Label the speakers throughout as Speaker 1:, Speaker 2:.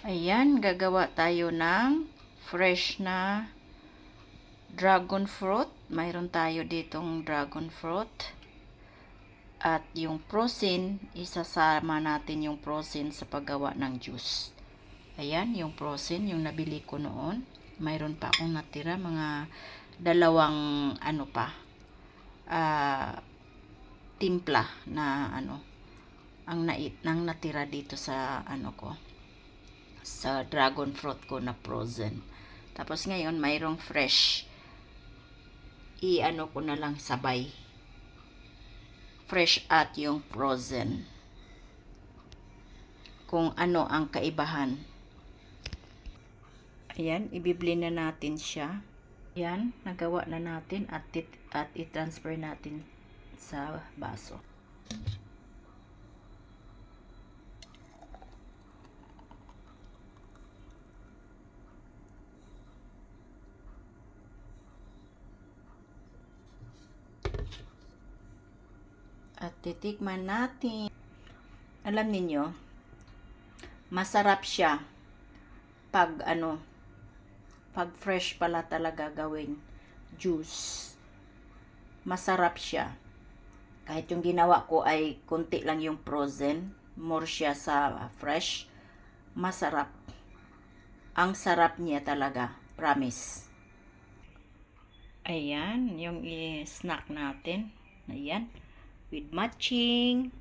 Speaker 1: Ayan, gagawa tayo ng fresh na dragon fruit. Mayroon tayo ditong dragon fruit. At yung frozen, isasama natin yung frozen sa paggawa ng juice. Ayan, yung frozen, yung nabili ko noon. Mayroon pa akong natira, mga dalawang timpla na ang natira dito sa sa dragon fruit ko na frozen. Tapos ngayon mayroong fresh. Ko na lang sabay. Fresh at yung frozen. Kung ano ang kaibahan. Ayan, ibiblend na natin siya. Ayan, nagawa na natin at i-transfer natin sa baso. At titikman natin. Alam niyo, masarap siya pag pag fresh pala talaga gawin juice. Masarap siya. Kahit yung ginawa ko ay konti lang yung frozen, more siya sa fresh. Masarap. Ang sarap niya talaga, promise. Ayan, yung i-snack natin. Ayan, with matching.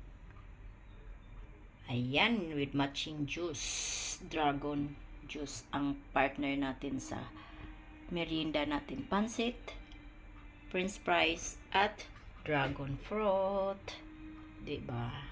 Speaker 1: Ayan, with matching juice. Dragon juice ang partner natin sa merienda natin. Pansit, french fries, at dragon fruit. Diba?